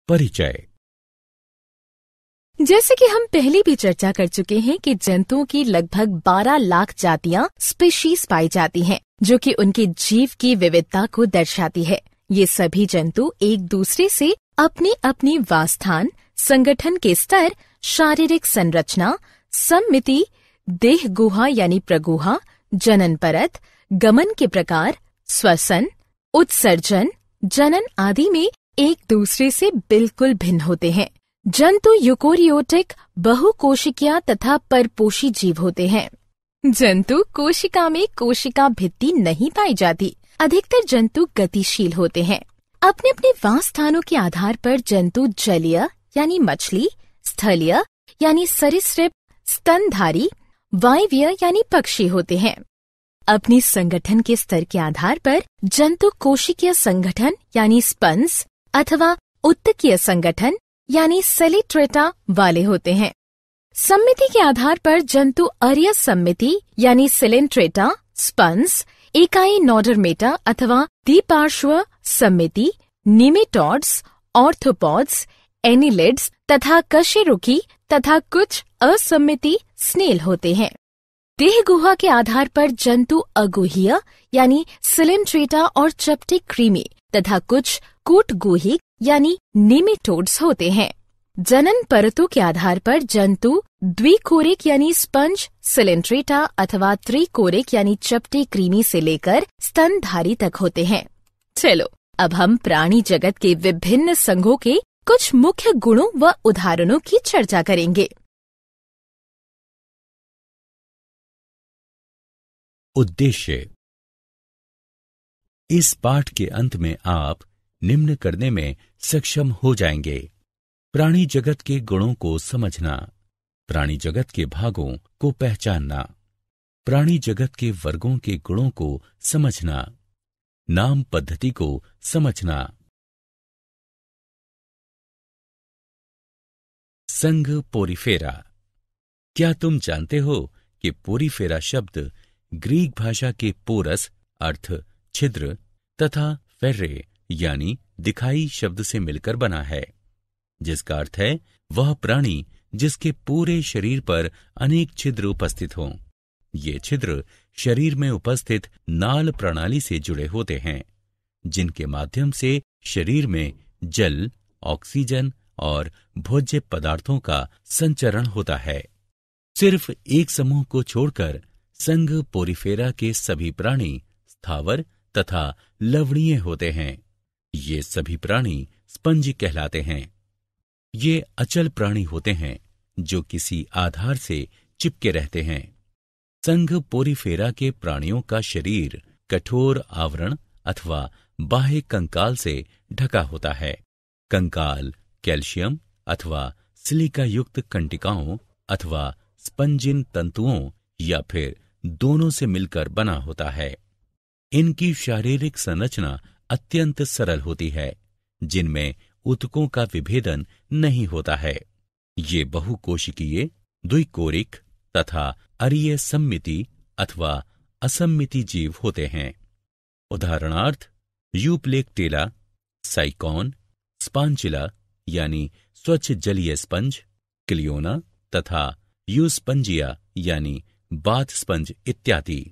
परिचय। जैसे कि हम पहले भी चर्चा कर चुके हैं कि जंतुओं की लगभग 12 लाख जातियां स्पीशीज पाई जाती हैं, जो कि उनके जीव की विविधता को दर्शाती है। ये सभी जंतु एक दूसरे से अपनी अपनी वासस्थान, संगठन के स्तर, शारीरिक संरचना, सम्मिति, देह गुहा यानी प्रगुहा, जनन परत, गमन के प्रकार, श्वसन, उत्सर्जन, जनन आदि में एक दूसरे से बिल्कुल भिन्न होते हैं। जंतु यूकोरियोटिक, बहुकोशिकीय तथा परपोषी जीव होते हैं। जंतु कोशिका में कोशिका भित्ति नहीं पाई जाती। अधिकतर जंतु गतिशील होते हैं। अपने अपने वासस्थानों के आधार पर जंतु जलीय यानी मछली, स्थलीय यानी सरीसृप, स्तनधारी, वायवीय यानी पक्षी होते हैं। अपनी संगठन के स्तर के आधार पर जंतु कोशिकीय संगठन यानी स्पंज अथवा उत्तकीय संगठन यानी सेलिट्रेटा वाले होते हैं। सम्मिति के आधार पर जंतु अरीय सम्मिति यानी सिलेंट्रेटा, स्पंज, इकाई नोडर्मेटा अथवा द्विपार्श्व सम्मिति, निमेटोड्स, ऑर्थोपॉड्स, एनिलिड्स तथा कशेरुकी तथा कुछ असम्मिति स्नेल होते हैं। देह गुहा के आधार पर जंतु अगुहीय यानी सिलेंट्रेटा और चपटे क्रीमी तथा कुछ कूटगुहिक यानी निमेटोड्स होते हैं। जनन परतों के आधार पर जंतु द्विकोरिक यानी स्पंज, सिलेंट्रेटा अथवा त्रिकोरिक यानी चपटे क्रीमी से लेकर स्तनधारी तक होते हैं। चलो अब हम प्राणी जगत के विभिन्न संघों के कुछ मुख्य गुणों व उदाहरणों की चर्चा करेंगे। उद्देश्य। इस पाठ के अंत में आप निम्न करने में सक्षम हो जाएंगे: प्राणी जगत के गुणों को समझना, प्राणी जगत के भागों को पहचानना, प्राणी जगत के वर्गों के गुणों को समझना, नाम पद्धति को समझना। संघ पोरीफेरा। क्या तुम जानते हो कि पोरीफेरा शब्द ग्रीक भाषा के पोरस अर्थ छिद्र तथा फेर्रे यानी दिखाई शब्द से मिलकर बना है, जिसका अर्थ है वह प्राणी जिसके पूरे शरीर पर अनेक छिद्र उपस्थित हों। ये छिद्र शरीर में उपस्थित नाल प्रणाली से जुड़े होते हैं, जिनके माध्यम से शरीर में जल, ऑक्सीजन और भोज्य पदार्थों का संचरण होता है। सिर्फ एक समूह को छोड़कर संघ पोरीफेरा के सभी प्राणी स्थावर तथा लवणीय होते हैं। ये सभी प्राणी स्पंज कहलाते हैं। ये अचल प्राणी होते हैं जो किसी आधार से चिपके रहते हैं। संघ पोरीफेरा के प्राणियों का शरीर कठोर आवरण अथवा बाह्य कंकाल से ढका होता है। कंकाल कैल्शियम अथवा सिलिका युक्त कंटिकाओं अथवा स्पंजिन तंतुओं या फिर दोनों से मिलकर बना होता है। इनकी शारीरिक संरचना अत्यंत सरल होती है, जिनमें ऊतकों का विभेदन नहीं होता है। ये बहुकोशिकीय, द्विकोरिक तथा अरीय सम्मिति अथवा असम्मिति जीव होते हैं। उदाहरणार्थ यूप्लेक्टेला, साइकॉन, स्पांचिला यानी स्वच्छ जलीय स्पंज, क्लियोना तथा यूस्पंजिया यानी बाथ स्पंज इत्यादि।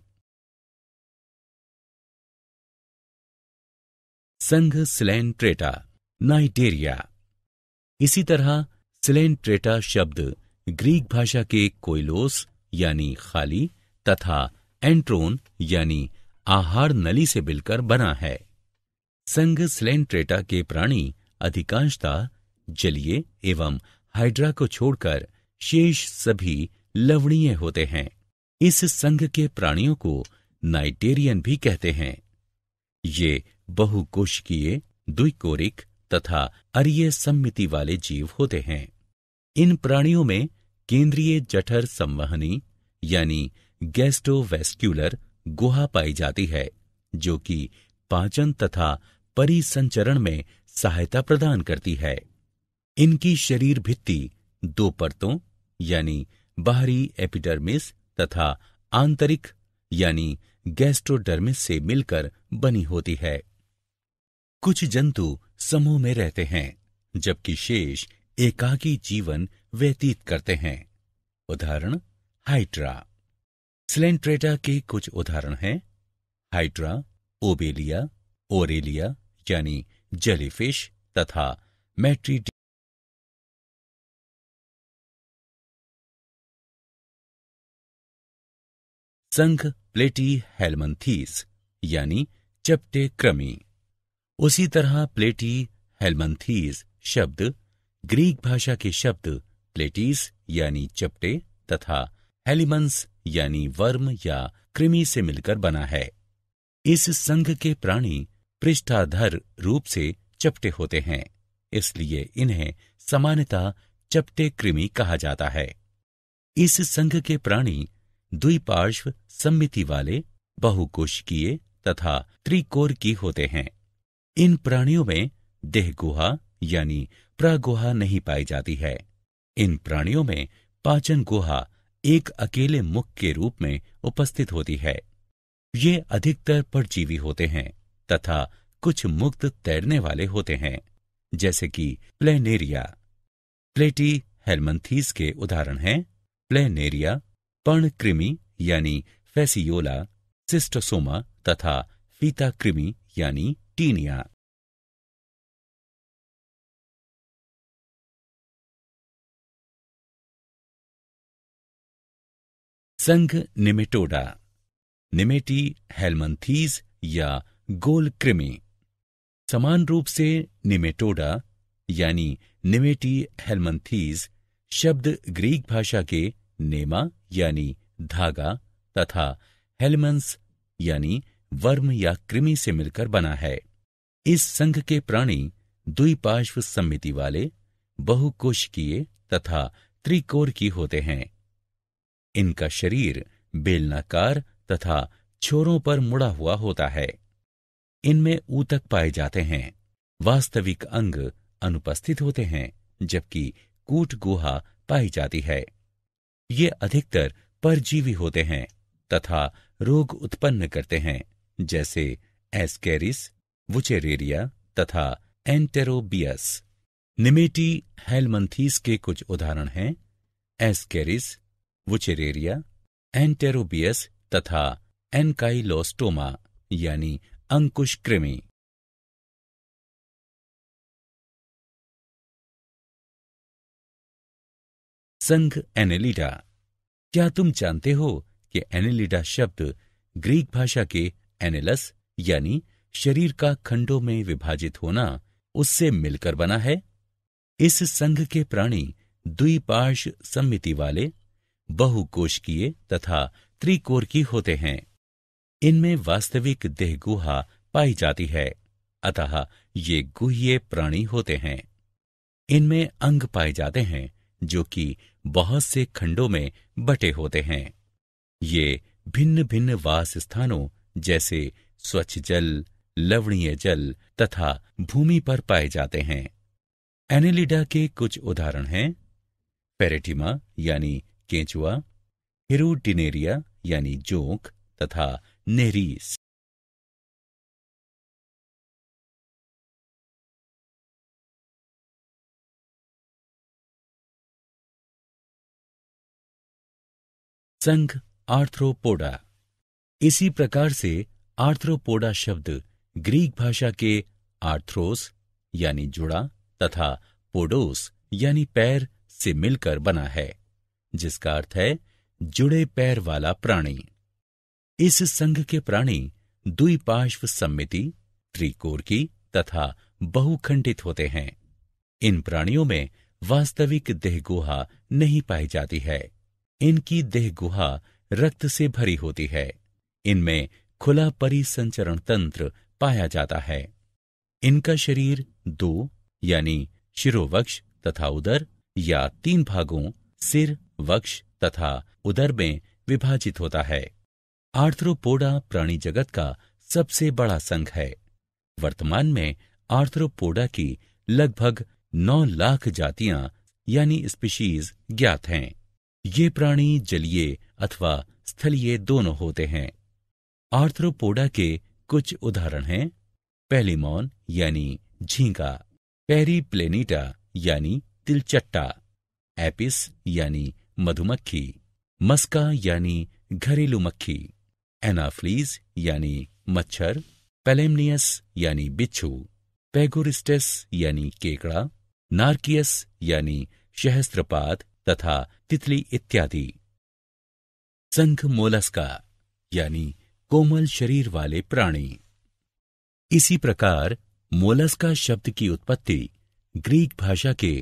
संघ सिलेंट्रेटा, नाइटेरिया। इसी तरह सिलेंट्रेटा शब्द ग्रीक भाषा के कोइलोस यानी खाली तथा एंट्रोन यानी आहार नली से मिलकर बना है। संघ सिलेंट्रेटा के प्राणी अधिकांशतः जलीय एवं हाइड्रा को छोड़कर शेष सभी लवणीय होते हैं। इस संघ के प्राणियों को नाइटेरियन भी कहते हैं। ये बहुकोशिकीय, द्विकोरिक तथा अरीय सम्मिति वाले जीव होते हैं। इन प्राणियों में केंद्रीय जठर संवहनी यानी गैस्ट्रोवेस्क्युलर गुहा पाई जाती है, जो कि पाचन तथा परिसंचरण में सहायता प्रदान करती है। इनकी शरीर भित्ति दो परतों यानी बाहरी एपिडर्मिस तथा आंतरिक यानी गैस्ट्रोडर्मिस से मिलकर बनी होती है। कुछ जंतु समूह में रहते हैं, जबकि शेष एकाकी जीवन व्यतीत करते हैं। उदाहरण हाइड्रा। स्लेंट्रेटा के कुछ उदाहरण हैं हाइड्रा, ओबेलिया, ओरेलिया यानी जेलीफिश तथा मैट्रीड। संघ प्लेटी हेलमंथीस यानी चपटे कृमि। उसी तरह प्लेटी हेलमंथीस शब्द ग्रीक भाषा के शब्द प्लेटीस यानी चपटे तथा हेलिमंस यानी वर्म या कृमि से मिलकर बना है। इस संघ के प्राणी पृष्ठाधर रूप से चपटे होते हैं, इसलिए इन्हें सामान्यतः चपटे कृमि कहा जाता है। इस संघ के प्राणी द्विपार्श्व सममिति वाले, बहुकोशिकीय तथा त्रिकोरकी होते हैं। इन प्राणियों में देहगुहा यानी प्रागुहा नहीं पाई जाती है। इन प्राणियों में पाचन गुहा एक अकेले मुख के रूप में उपस्थित होती है। ये अधिकतर परजीवी होते हैं तथा कुछ मुक्त तैरने वाले होते हैं, जैसे कि प्लेनेरिया। प्लेटी हेलमंथीस के उदाहरण हैं प्लेनेरिया, पर्णकृमि यानी फेसियोला, सिस्टोसोमा तथा फीता कृमि यानी टीनिया। संघ निमेटोडा। निमेटी हेलमंथीस या गोल कृमि। समान रूप से निमेटोडा यानी निमेटी हेलमंथीस शब्द ग्रीक भाषा के नेमा यानी धागा तथा हेलमंस यानी वर्म या कृमि से मिलकर बना है। इस संघ के प्राणी द्विपार्श्व सममिति वाले, बहुकोशिकीय तथा त्रिकोरकी होते हैं। इनका शरीर बेलनाकार तथा छोरों पर मुड़ा हुआ होता है। इनमें ऊतक पाए जाते हैं। वास्तविक अंग अनुपस्थित होते हैं, जबकि कूट गुहा पाई जाती है। ये अधिकतर परजीवी होते हैं तथा रोग उत्पन्न करते हैं, जैसे एस्केरिस, वुचेरेरिया तथा एंटेरोबियस। निमेटी हेलमंथीस के कुछ उदाहरण हैं एस्केरिस, वुचेरेरिया, एंटेरोबियस तथा एनकाइलोस्टोमा यानी अंकुश कृमि। संघ एनेलिडा। क्या तुम जानते हो कि एनेलिडा शब्द ग्रीक भाषा के एनेलस यानी शरीर का खंडों में विभाजित होना उससे मिलकर बना है? इस संघ के प्राणी द्विपार्श्व सममिति वाले, बहुकोशिकीय तथा त्रिकोरकी होते हैं। इनमें वास्तविक देहगुहा पाई जाती है, अतः ये गुह्य प्राणी होते हैं। इनमें अंग पाए जाते हैं जो कि बहुत से खंडों में बटे होते हैं। ये भिन्न भिन्न वास स्थानों जैसे स्वच्छ जल, लवणीय जल तथा भूमि पर पाए जाते हैं। एनेलिडा के कुछ उदाहरण हैं पेरेटिमा यानी केंचुआ, हिरुडिनेरिया यानी जोंक तथा नेरीस। संघ आर्थ्रोपोडा। इसी प्रकार से आर्थ्रोपोडा शब्द ग्रीक भाषा के आर्थ्रोस यानी जुड़ा तथा पोडोस यानी पैर से मिलकर बना है, जिसका अर्थ है जुड़े पैर वाला प्राणी। इस संघ के प्राणी द्विपार्श्व सममिति, त्रिकोरकी तथा बहुखंडित होते हैं। इन प्राणियों में वास्तविक देहगुहा नहीं पाई जाती है। इनकी देहगुहा रक्त से भरी होती है। इनमें खुला परिसंचरण तंत्र पाया जाता है। इनका शरीर दो यानी शिरोवक्ष तथा उदर या तीन भागों सिर, वक्ष तथा उदर में विभाजित होता है। आर्थ्रोपोडा प्राणी जगत का सबसे बड़ा संघ है। वर्तमान में आर्थ्रोपोडा की लगभग 9 लाख जातियां यानी स्पीशीज ज्ञात हैं। ये प्राणी जलीय अथवा स्थलीय दोनों होते हैं। आर्थ्रोपोडा के कुछ उदाहरण हैं पेलिमॉन यानी झींगा, पेरीप्लेनिटा यानी तिलचट्टा, एपिस यानी मधुमक्खी, मस्का यानी घरेलू मक्खी, एनाफ्लीज यानी मच्छर, पेलेमनियस यानी बिच्छू, पेगोरिस्टेस यानी केकड़ा, नार्कियस यानी सहस्त्रपाद तथा तितली इत्यादि। संघ मोलस्का यानी कोमल शरीर वाले प्राणी। इसी प्रकार मोलस्का शब्द की उत्पत्ति ग्रीक भाषा के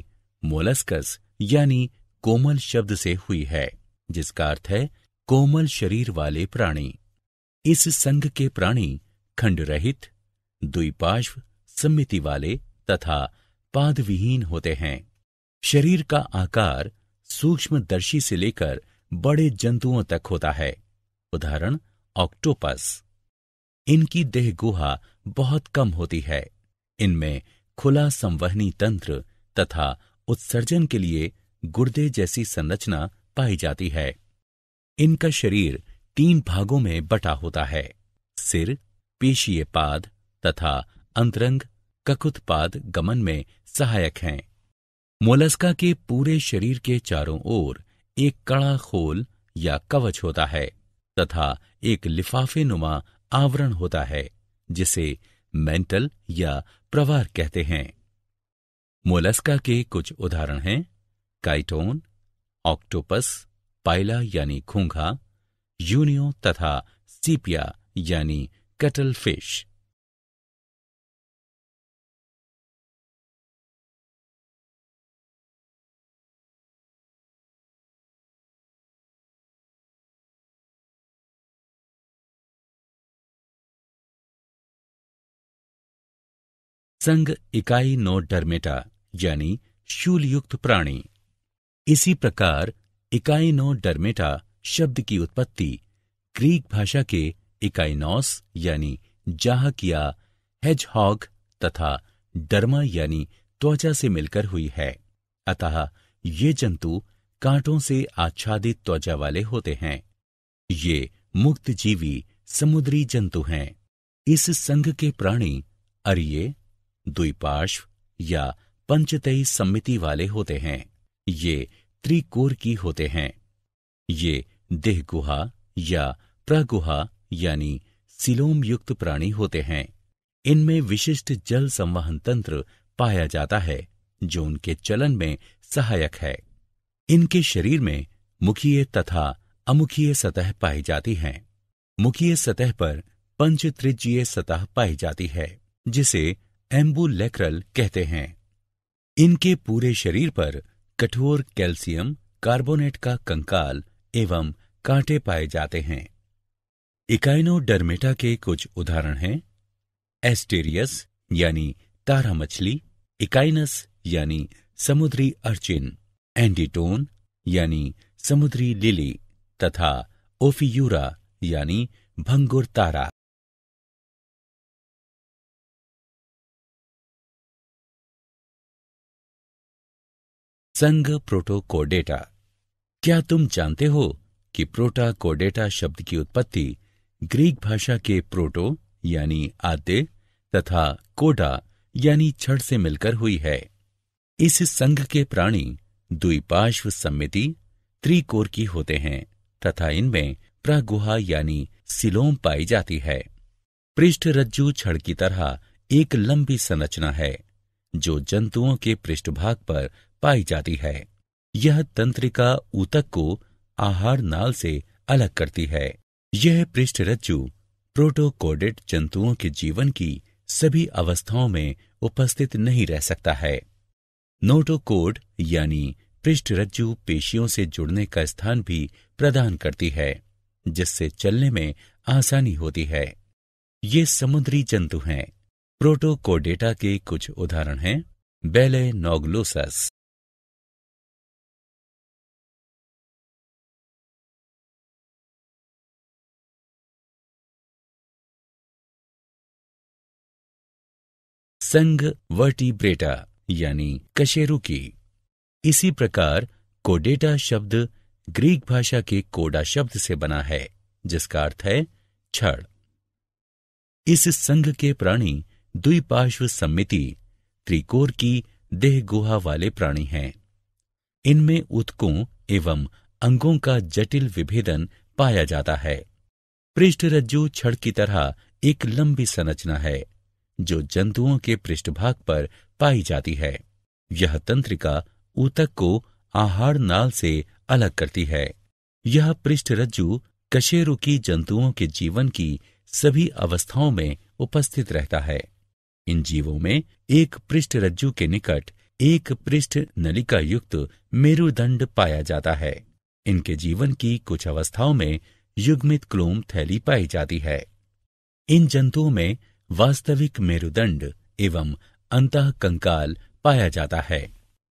मोलस्कस यानी कोमल शब्द से हुई है, जिसका अर्थ है कोमल शरीर वाले प्राणी। इस संघ के प्राणी खंड रहित, द्विपार्श्व सममिति वाले तथा पादविहीन होते हैं। शरीर का आकार सूक्ष्मदर्शी से लेकर बड़े जंतुओं तक होता है, उदाहरण ऑक्टोपस। इनकी देह गुहा बहुत कम होती है। इनमें खुला संवहनी तंत्र तथा उत्सर्जन के लिए गुर्दे जैसी संरचना पाई जाती है। इनका शरीर 3 भागों में बटा होता है। सिर, पेशीय पाद तथा अंतरंग ककुत्पाद गमन में सहायक हैं। मोलस्का के पूरे शरीर के चारों ओर एक कड़ा खोल या कवच होता है तथा एक लिफाफे नुमा आवरण होता है, जिसे मेंटल या प्रवार कहते हैं। मोलस्का के कुछ उदाहरण हैं काइटोन, ऑक्टोपस, पाइला यानी घोंघा, यूनियो तथा सीपिया यानी कटल फिश। संघ इकाइनोडर्मेटा यानी शूलयुक्त प्राणी। इसी प्रकार इकाइनोडर्मेटा शब्द की उत्पत्ति ग्रीक भाषा के इकाइनोस यानी जाहक या हेजहॉग तथा डर्मा यानी त्वचा से मिलकर हुई है। अतः ये जंतु कांटों से आच्छादित त्वचा वाले होते हैं। ये मुक्त जीवी समुद्री जंतु हैं। इस संघ के प्राणी अरिये, द्विपार्श्व या पंचतई सम्मिति वाले होते हैं। ये त्रिकोर की होते हैं। ये देह गुहा या प्रगुहा यानी सिलोम युक्त प्राणी होते हैं। इनमें विशिष्ट जल संवहन तंत्र पाया जाता है, जो उनके चलन में सहायक है। इनके शरीर में मुखीय तथा अमुखीय सतह पाई जाती है। मुखीय सतह पर पंचत्रिज्यीय सतह पाई जाती है, जिसे एम्बुलेक्रल कहते हैं। इनके पूरे शरीर पर कठोर कैल्शियम कार्बोनेट का कंकाल एवं कांटे पाए जाते हैं। इकाइनोडर्मेटा के कुछ उदाहरण हैं एस्टेरियस यानी तारा मछली, इकाइनस यानी समुद्री अर्चिन, एंडीटोन यानी समुद्री लिली तथा ओफियूरा यानी भंगुर तारा। संघ प्रोटोकोडेटा। क्या तुम जानते हो कि प्रोटाकोडेटा शब्द की उत्पत्ति ग्रीक भाषा के प्रोटो यानी आद्य तथा कोडा यानी छड़ से मिलकर हुई है। इस संघ के प्राणी द्विपार्श्व सम्मिति त्रिकोर की होते हैं तथा इनमें प्रगुहा यानी सिलोम पाई जाती है। पृष्ठ रज्जु छड़ की तरह एक लंबी संरचना है, जो जंतुओं के पृष्ठभाग पर पाई जाती है। यह तंत्रिका ऊतक को आहार नाल से अलग करती है। यह पृष्ठ रज्जु प्रोटोकोडेट जंतुओं के जीवन की सभी अवस्थाओं में उपस्थित नहीं रह सकता है। नोटोकोड यानी पृष्ठ रज्जु पेशियों से जुड़ने का स्थान भी प्रदान करती है, जिससे चलने में आसानी होती है। ये समुद्री जंतु हैं। प्रोटोकोडेटा के कुछ उदाहरण हैं बेलेनोग्लोसस, संघ वर्टिब्रेटा यानी कशेरुकी। इसी प्रकार कोडेटा शब्द ग्रीक भाषा के कोडा शब्द से बना है, जिसका अर्थ है छड़। इस संघ के प्राणी द्विपार्श्व सम्मिति त्रिकोर की देह गुहा वाले प्राणी हैं। इनमें ऊतकों एवं अंगों का जटिल विभेदन पाया जाता है। पृष्ठरज्जु छड़ की तरह एक लंबी संरचना है जो जंतुओं के पृष्ठभाग पर पाई जाती है। यह तंत्रिका ऊतक को आहार नाल से अलग करती है। यह पृष्ठरज्जु कशेरुकी जंतुओं के जीवन की सभी अवस्थाओं में उपस्थित रहता है। इन जीवों में एक पृष्ठरज्जु के निकट एक पृष्ठ नलिका युक्त मेरुदंड पाया जाता है। इनके जीवन की कुछ अवस्थाओं में युग्मित क्लोम थैली पाई जाती है। इन जंतुओं में वास्तविक मेरुदंड एवं अंतःकंकाल पाया जाता है।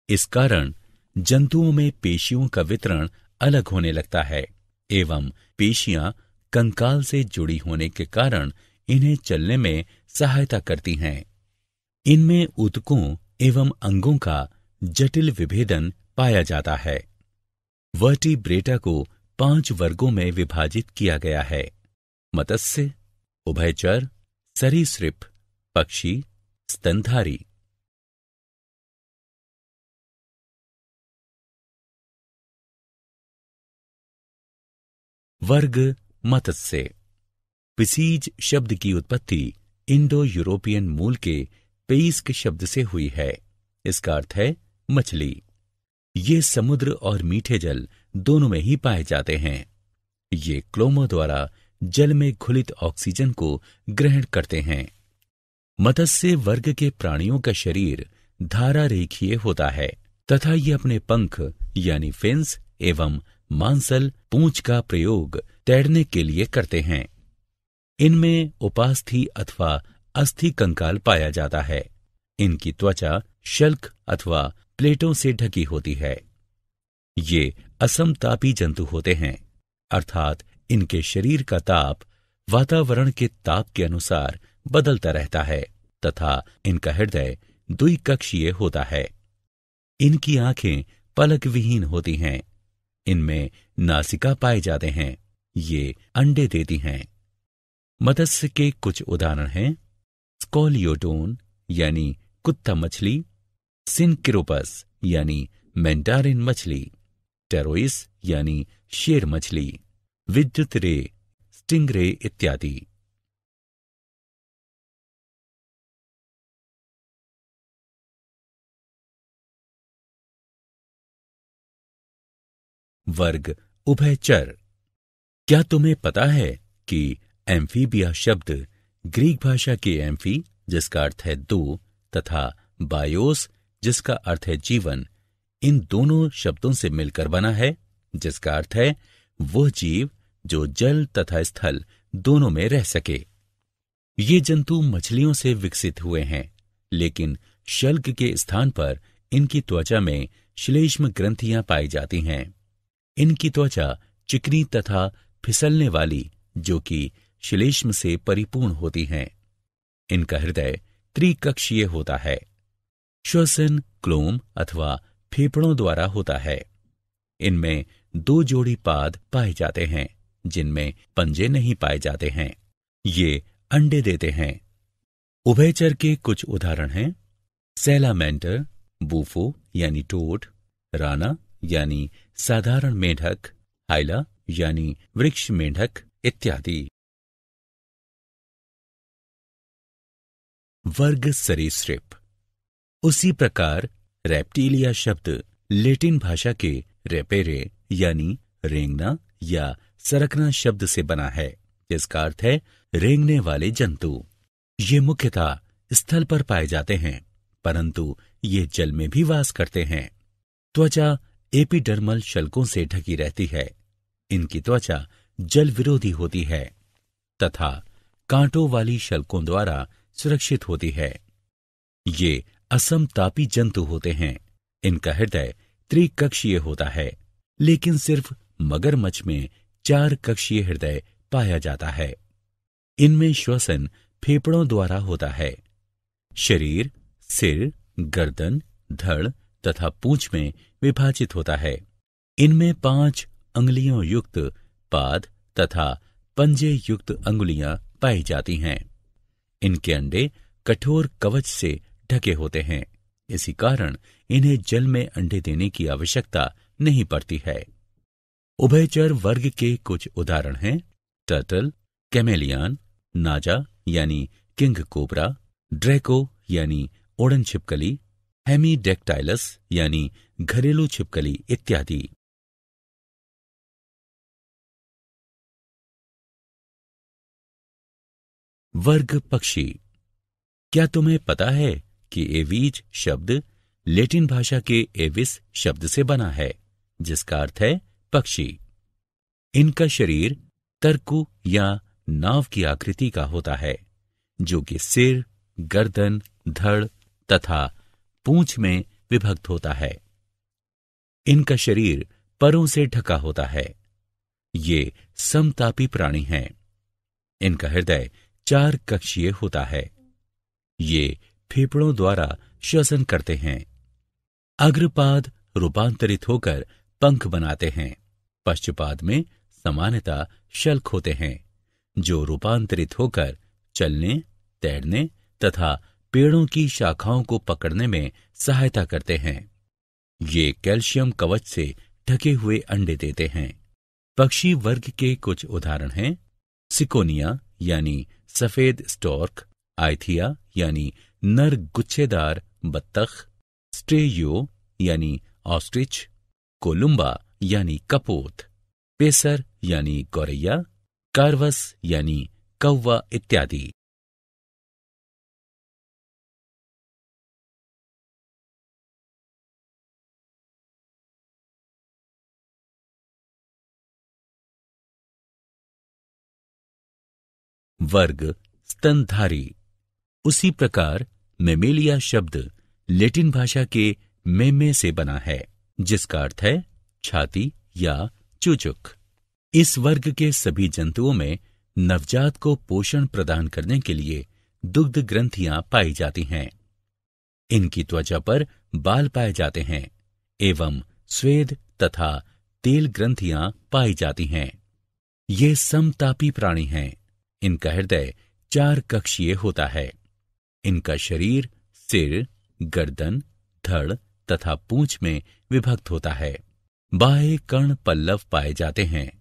इस कारण जंतुओं में पेशियों का वितरण अलग होने लगता है एवं पेशियां कंकाल से जुड़ी होने के कारण इन्हें चलने में सहायता करती हैं। इनमें ऊतकों एवं अंगों का जटिल विभेदन पाया जाता है। वर्टिब्रेटा को 5 वर्गों में विभाजित किया गया है: मत्स्य, उभयचर, सरीसृप, पक्षी, स्तनधारी। वर्ग मत्स्य। पिसीज शब्द की उत्पत्ति इंडो यूरोपियन मूल के पेइस्क शब्द से हुई है। इसका अर्थ है मछली। ये समुद्र और मीठे जल दोनों में ही पाए जाते हैं। ये क्लोमों द्वारा जल में घुलित ऑक्सीजन को ग्रहण करते हैं। मत्स्य वर्ग के प्राणियों का शरीर धारा रेखीय होता है तथा ये अपने पंख यानी फिन्स एवं मांसल पूंछ का प्रयोग तैरने के लिए करते हैं। इनमें उपास्थि अथवा अस्थि कंकाल पाया जाता है। इनकी त्वचा शल्क अथवा प्लेटों से ढकी होती है। ये असमतापी जंतु होते हैं, अर्थात इनके शरीर का ताप वातावरण के ताप के अनुसार बदलता रहता है तथा इनका हृदय द्विकक्षीय होता है। इनकी आंखें पलक विहीन होती हैं। इनमें नासिका पाए जाते हैं। ये अंडे देती हैं। मत्स्य के कुछ उदाहरण हैं: स्कॉलियोटोन यानी कुत्ता मछली, सिनकिरोपस यानी मेंटारिन मछली, टेरोइस यानी शेर मछली, विद्युत रे, स्टिंगरे इत्यादि। वर्ग उभयचर। क्या तुम्हें पता है कि एम्फीबिया शब्द ग्रीक भाषा के एम्फी जिसका अर्थ है दो तथा बायोस जिसका अर्थ है जीवन, इन दोनों शब्दों से मिलकर बना है, जिसका अर्थ है वह जीव जो जल तथा स्थल दोनों में रह सके। ये जंतु मछलियों से विकसित हुए हैं, लेकिन शल्क के स्थान पर इनकी त्वचा में श्लेष्म ग्रंथियां पाई जाती हैं। इनकी त्वचा चिकनी तथा फिसलने वाली जो कि श्लेष्म से परिपूर्ण होती हैं। इनका हृदय त्रिकक्षीय होता है। श्वसन क्लोम अथवा फेफड़ों द्वारा होता है। इनमें 2 जोड़ी पाद पाए जाते हैं जिनमें पंजे नहीं पाए जाते हैं। ये अंडे देते हैं। उभयचर के कुछ उदाहरण हैं: सैलामेंटर, बूफो यानी टोड, राना यानी साधारण मेंढक, हाइला यानी वृक्ष मेंढक इत्यादि। वर्ग सरीसृप। उसी प्रकार रेप्टिलिया शब्द लैटिन भाषा के रेपेरे यानी रेंगना या सरकना शब्द से बना है, जिसका अर्थ है रेंगने वाले जंतु। ये मुख्यतः स्थल पर पाए जाते हैं, परंतु ये जल में भी वास करते हैं। त्वचा एपिडर्मल शल्कों से ढकी रहती है। इनकी त्वचा जल विरोधी होती है तथा कांटों वाली शल्कों द्वारा सुरक्षित होती है। ये असमतापी जंतु होते हैं। इनका हृदय त्रिकक्षीय होता है, लेकिन सिर्फ मगरमच्छ में 4 कक्षीय हृदय पाया जाता है। इनमें श्वसन फेफड़ों द्वारा होता है। शरीर सिर, गर्दन, धड़ तथा पूंछ में विभाजित होता है। इनमें 5 अंगुलियों युक्त पाद तथा पंजे युक्त अंगुलियां पाई जाती हैं। इनके अंडे कठोर कवच से ढके होते हैं। इसी कारण इन्हें जल में अंडे देने की आवश्यकता नहीं पड़ती है। उभयचर वर्ग के कुछ उदाहरण हैं टर्टल, कैमेलियन, नाजा यानी किंग कोबरा, ड्रैको यानी ओड़न छिपकली, हेमीडेक्टाइलस यानी घरेलू छिपकली इत्यादि। वर्ग पक्षी। क्या तुम्हें पता है कि एवीज शब्द लैटिन भाषा के एविस शब्द से बना है, जिसका अर्थ है पक्षी। इनका शरीर तरकु या नाव की आकृति का होता है, जो कि सिर, गर्दन, धड़ तथा पूंछ में विभक्त होता है। इनका शरीर परों से ढका होता है। ये समतापी प्राणी हैं। इनका हृदय 4 कक्षीय होता है। ये फेफड़ों द्वारा श्वसन करते हैं। अग्रपाद रूपांतरित होकर पंख बनाते हैं। पश्चपाद में सामान्यतः शल्क होते हैं, जो रूपांतरित होकर चलने, तैरने तथा पेड़ों की शाखाओं को पकड़ने में सहायता करते हैं। ये कैल्शियम कवच से ढके हुए अंडे देते हैं। पक्षी वर्ग के कुछ उदाहरण हैं सिकोनिया यानी सफेद स्टॉर्क, आइथिया यानी नर गुच्छेदार बत्तख, स्ट्रेयो यानी ऑस्ट्रिच, कोलुम्बा यानी कपोत, पेसर यानी गौरैया, कार्वस यानी कौवा इत्यादि। वर्ग स्तनधारी। उसी प्रकार मेमेलिया शब्द लैटिन भाषा के मेमे से बना है, जिसका अर्थ है छाती या चूचुक। इस वर्ग के सभी जंतुओं में नवजात को पोषण प्रदान करने के लिए दुग्ध ग्रंथियां पाई जाती हैं। इनकी त्वचा पर बाल पाए जाते हैं एवं स्वेद तथा तेल ग्रंथियां पाई जाती हैं। ये समतापी प्राणी हैं। इनका हृदय 4 कक्षीय होता है। इनका शरीर सिर, गर्दन, धड़ तथा पूंछ में विभक्त होता है। बाह्य कर्ण पल्लव पाए जाते हैं।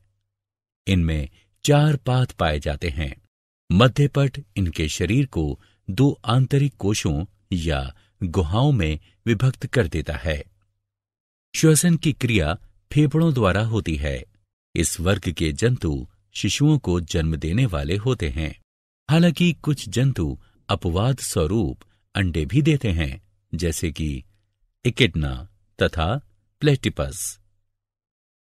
इनमें 4 पाद पाए जाते हैं। मध्यपट इनके शरीर को 2 आंतरिक कोशों या गुहाओं में विभक्त कर देता है। श्वसन की क्रिया फेफड़ों द्वारा होती है। इस वर्ग के जंतु शिशुओं को जन्म देने वाले होते हैं। हालांकि कुछ जंतु अपवाद स्वरूप अंडे भी देते हैं, जैसे कि इकिडना तथा प्लेटिपस।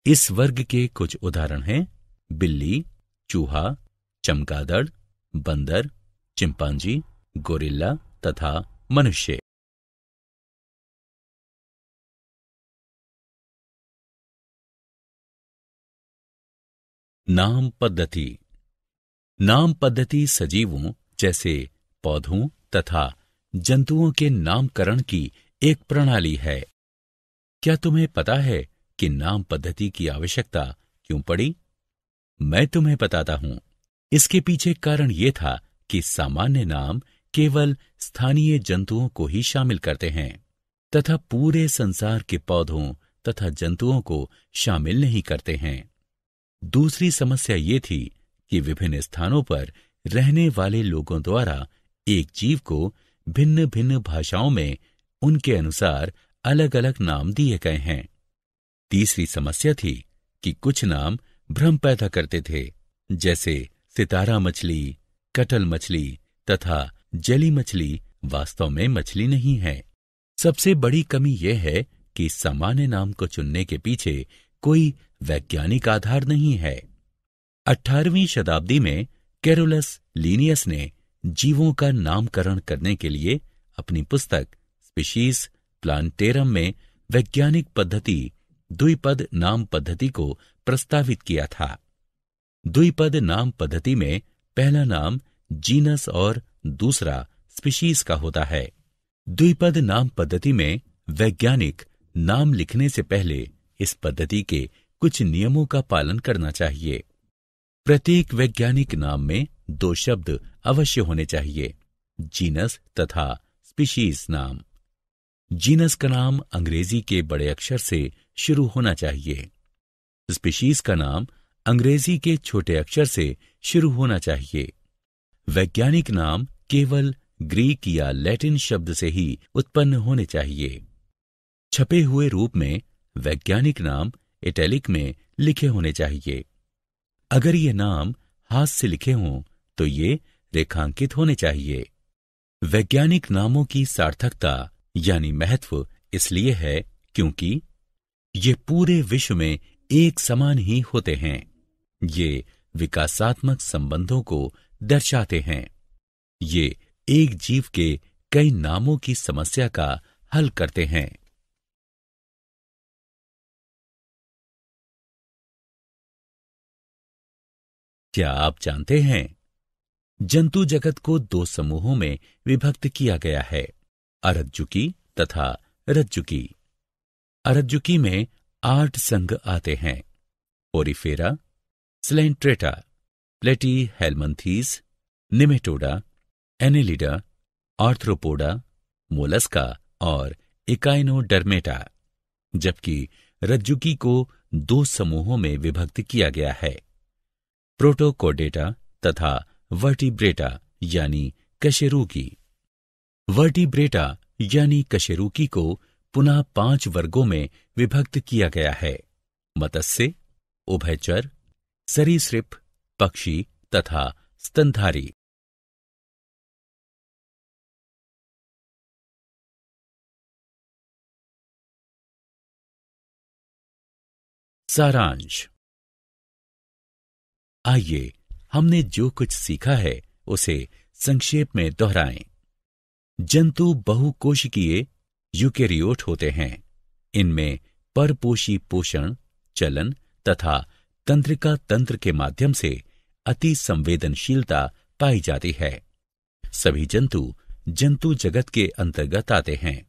इस वर्ग के कुछ उदाहरण हैं बिल्ली, चूहा, चमगादड़, बंदर, चिंपांजी, गोरिल्ला तथा मनुष्य। नाम पद्धति। नाम पद्धति सजीवों जैसे पौधों तथा जंतुओं के नामकरण की एक प्रणाली है। क्या तुम्हें पता है कि नाम पद्धति की आवश्यकता क्यों पड़ी? मैं तुम्हें बताता हूं। इसके पीछे कारण यह था कि सामान्य नाम केवल स्थानीय जंतुओं को ही शामिल करते हैं तथा पूरे संसार के पौधों तथा जंतुओं को शामिल नहीं करते हैं। दूसरी समस्या ये थी कि विभिन्न स्थानों पर रहने वाले लोगों द्वारा एक जीव को भिन्न भिन्न भाषाओं में उनके अनुसार अलग अलग नाम दिए गए हैं। तीसरी समस्या थी कि कुछ नाम भ्रम पैदा करते थे, जैसे सितारा मछली, कटल मछली तथा जली मछली वास्तव में मछली नहीं है। सबसे बड़ी कमी यह है कि सामान्य नाम को चुनने के पीछे कोई वैज्ञानिक आधार नहीं है। 18वीं शताब्दी में कैरोलस लीनियस ने जीवों का नामकरण करने के लिए अपनी पुस्तक स्पीशीज प्लांटेरम में वैज्ञानिक पद्धति द्विपद नाम पद्धति को प्रस्तावित किया था। द्विपद नाम पद्धति में पहला नाम जीनस और दूसरा स्पीशीज का होता है। द्विपद नाम पद्धति में वैज्ञानिक नाम लिखने से पहले इस पद्धति के कुछ नियमों का पालन करना चाहिए। प्रत्येक वैज्ञानिक नाम में 2 शब्द अवश्य होने चाहिए, जीनस तथा स्पीशीज नाम। जीनस का नाम अंग्रेजी के बड़े अक्षर से शुरू होना चाहिए। स्पीशीज का नाम अंग्रेजी के छोटे अक्षर से शुरू होना चाहिए। वैज्ञानिक नाम केवल ग्रीक या लैटिन शब्द से ही उत्पन्न होने चाहिए। छपे हुए रूप में वैज्ञानिक नाम इटैलिक में लिखे होने चाहिए। अगर ये नाम हाथ से लिखे हों तो ये रेखांकित होने चाहिए। वैज्ञानिक नामों की सार्थकता यानी महत्व इसलिए है क्योंकि ये पूरे विश्व में एक समान ही होते हैं। ये विकासात्मक संबंधों को दर्शाते हैं। ये एक जीव के कई नामों की समस्या का हल करते हैं। क्या आप जानते हैं जंतु जगत को दो समूहों में विभक्त किया गया है, अरज्जुकी तथा रज्जुकी। अरज्जुकी में 8 संघ आते हैं, Porifera, Coelenterata, Platyhelminthes, Nematoda, Annelida, Arthropoda, Mollusca और इकाइनोडर्मेटा। जबकि रज्जुकी को 2 समूहों में विभक्त किया गया है, प्रोटोकोडेटा तथा वर्टिब्रेटा यानी कशेरुकी। वर्टिब्रेटा यानी कशेरुकी को पुनः 5 वर्गों में विभक्त किया गया है, मत्स्य, उभयचर, सरीसृप, पक्षी तथा स्तनधारी। सारांश। आइए हमने जो कुछ सीखा है उसे संक्षेप में दोहराएं। जंतु बहुकोशिकीय यूकेरियोट होते हैं। इनमें परपोषी पोषण, चलन तथा तंत्रिका तंत्र के माध्यम से अति संवेदनशीलता पाई जाती है। सभी जंतु जगत के अंतर्गत आते हैं।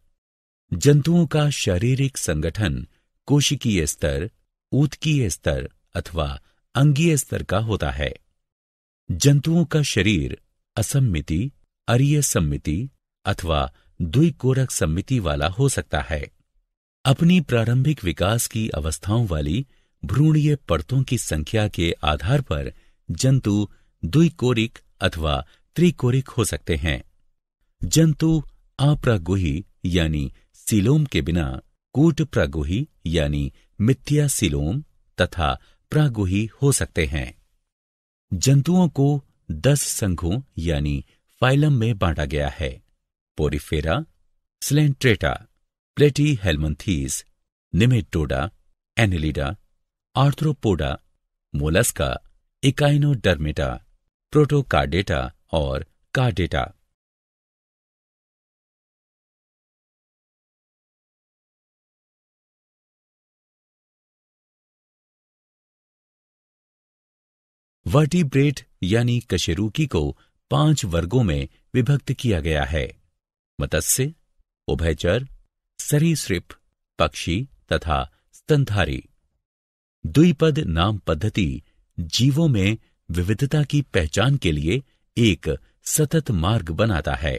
जंतुओं का शारीरिक संगठन कोशिकीय स्तर, ऊतकीय स्तर अथवा अंगीय स्तर का होता है। जंतुओं का शरीर असममिति, अरीय सममिति अथवा द्विकोरक सममिति वाला हो सकता है। अपनी प्रारंभिक विकास की अवस्थाओं वाली भ्रूणीय परतों की संख्या के आधार पर जंतु द्विकोरिक अथवा त्रिकोरिक हो सकते हैं। जंतु अप्रागुही यानी सीलोम के बिना कूट प्रागुही यानी मिथ्या सीलोम तथा प्रागुही हो सकते हैं। जंतुओं को 10 संघों यानी फाइलम में बांटा गया है, Porifera, Coelenterata, Platyhelminthes, Nematoda, Annelida, Arthropoda, Mollusca, Echinodermata, Protochordata और कार्डेटा। वर्टिब्रेट यानी कशेरुकी को 5 वर्गों में विभक्त किया गया है, मत्स्य, उभयचर, सरीसृप, पक्षी तथा स्तनधारी। द्विपद नाम पद्धति जीवों में विविधता की पहचान के लिए एक सतत मार्ग बनाता है।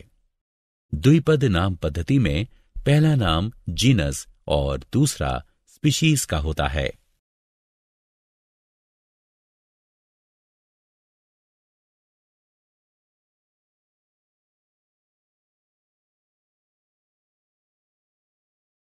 द्विपद नाम पद्धति में पहला नाम जीनस और दूसरा स्पीशीज का होता है।